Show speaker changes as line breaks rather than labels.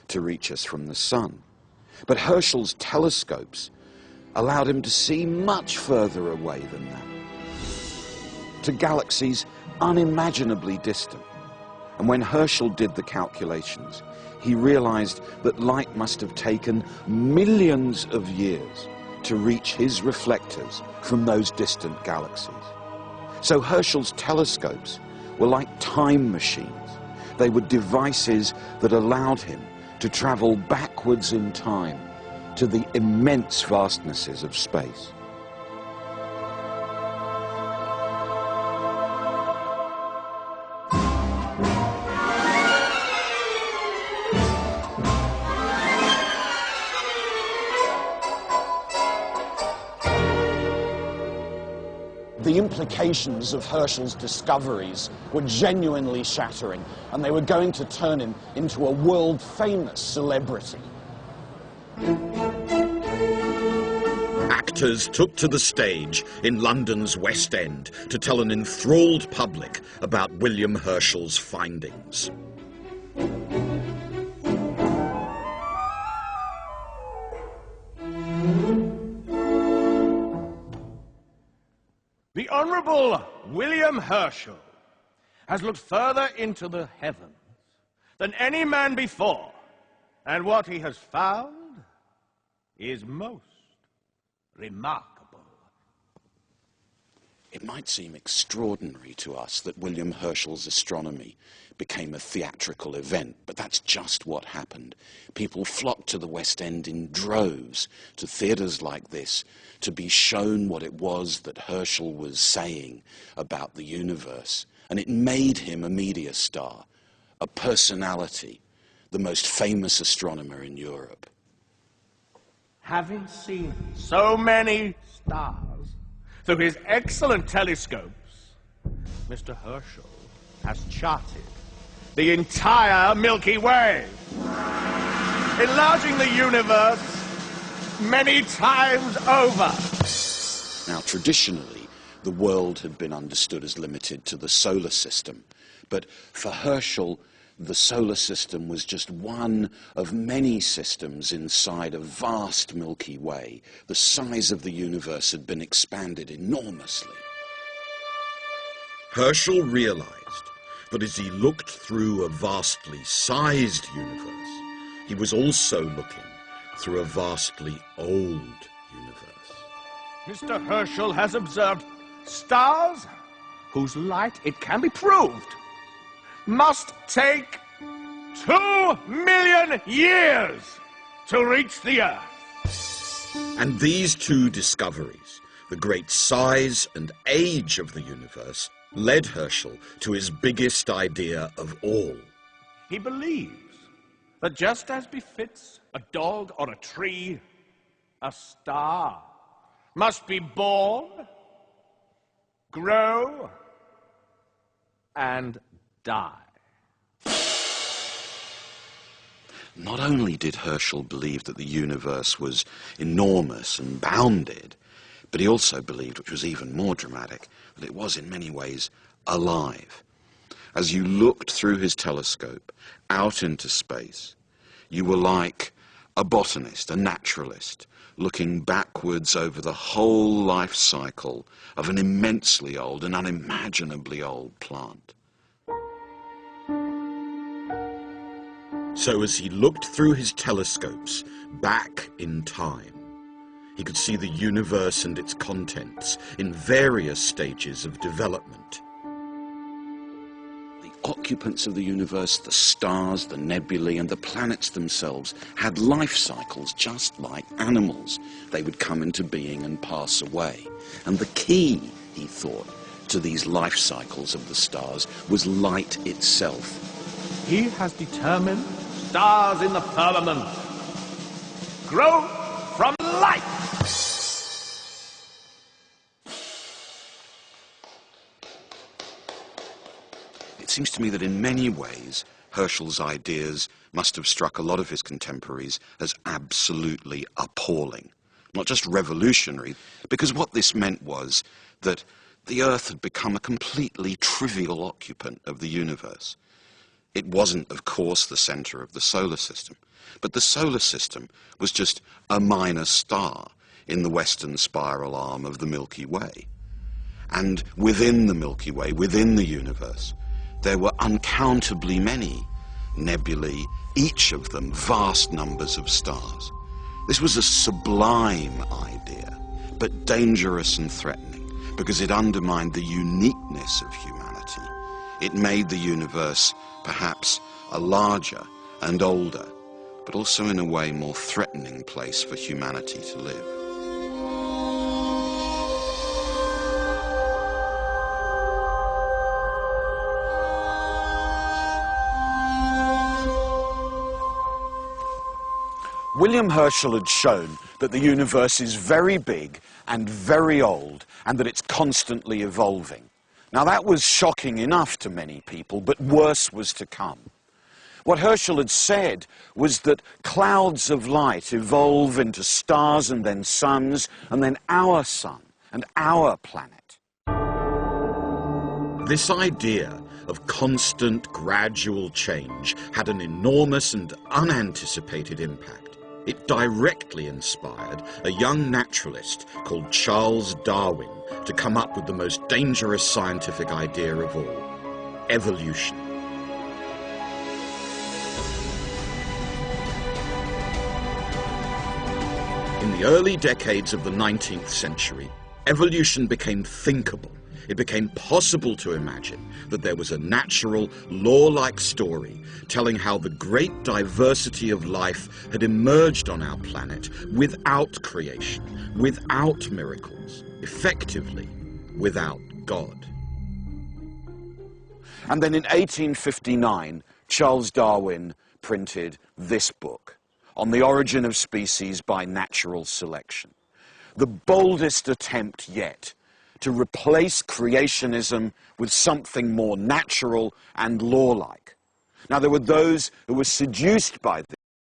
to reach us from the sun. But Herschel's telescopes allowed him to see much further away than that, to galaxies unimaginably distant. And when Herschel did the calculations, he realized that light must have taken millions of years to reach his reflectors from those distant galaxies. So Herschel's telescopes were like time machines. They were devices that allowed him to travel backwards in time to the immense vastnesses of space.
The implications of Herschel's discoveries were genuinely shattering, and they were going to turn him into a world-famous celebrity.
Actors took to the stage in London's West End to tell an enthralled public about William Herschel's findings.
The Honourable William Herschel has looked further into the heavens than any man before, and what he has found is most remarkable.
It might seem extraordinary to us that William Herschel's astronomy became a theatrical event, but that's just what happened. People flocked to the West End in droves, to theatres like this, to be shown what it was that Herschel was saying about the universe. And it made him a media star, a personality, the most famous astronomer in Europe.
Having seen so many stars through his excellent telescopes, Mr. Herschel has charted the entire Milky Way, enlarging the universe many times over.
Now, traditionally, the world had been understood as limited to the solar system, but for Herschel, the solar system was just one of many systems inside a vast Milky Way. The size of the universe had been expanded enormously. Herschel realized that as he looked through a vastly sized universe, he was also looking through a vastly old universe.
Mr. Herschel has observed stars whose light, it can be proved, must take 2 million years to reach the Earth.
And these two discoveries, the great size and age of the universe, led Herschel to his biggest idea of all.
He believes that just as befits a dog or a tree, a star must be born, grow, and die.
Not only did Herschel believe that the universe was enormous and bounded, but he also believed, which was even more dramatic, that it was in many ways alive. As you looked through his telescope out into space, you were like a botanist, a naturalist, looking backwards over the whole life cycle of an immensely old and unimaginably old plant. So as he looked through his telescopes back in time, he could see the universe and its contents in various stages of development. The occupants of the universe, the stars, the nebulae, and the planets themselves had life cycles just like animals. They would come into being and pass away. And the key, he thought, to these life cycles of the stars was light itself.
He has determined stars in the firmament grow from light.
It seems to me that in many ways, Herschel's ideas must have struck a lot of his contemporaries as absolutely appalling. Not just revolutionary, because what this meant was that the Earth had become a completely trivial occupant of the universe. It wasn't, of course, the center of the solar system, but the solar system was just a minor star in the western spiral arm of the Milky Way. And within the Milky Way, within the universe, there were uncountably many nebulae, each of them vast numbers of stars. This was a sublime idea, but dangerous and threatening, because it undermined the uniqueness of humanity. It made the universe perhaps a larger and older, but also in a way more threatening place for humanity to live.
William Herschel had shown that the universe is very big and very old, and that it's constantly evolving. Now that was shocking enough to many people, but worse was to come. What Herschel had said was that clouds of light evolve into stars and then suns, and then our sun and our planet.
This idea of constant, gradual change had an enormous and unanticipated impact. It directly inspired a young naturalist called Charles Darwin to come up with the most dangerous scientific idea of all: evolution. In the early decades of the 19th century, evolution became thinkable. It became possible to imagine that there was a natural, law-like story telling how the great diversity of life had emerged on our planet without creation, without miracles, effectively without God.
And then in 1859, Charles Darwin printed this book, On the Origin of Species by Natural Selection. The boldest attempt yet to replace creationism with something more natural and law-like. Now, there were those who were seduced by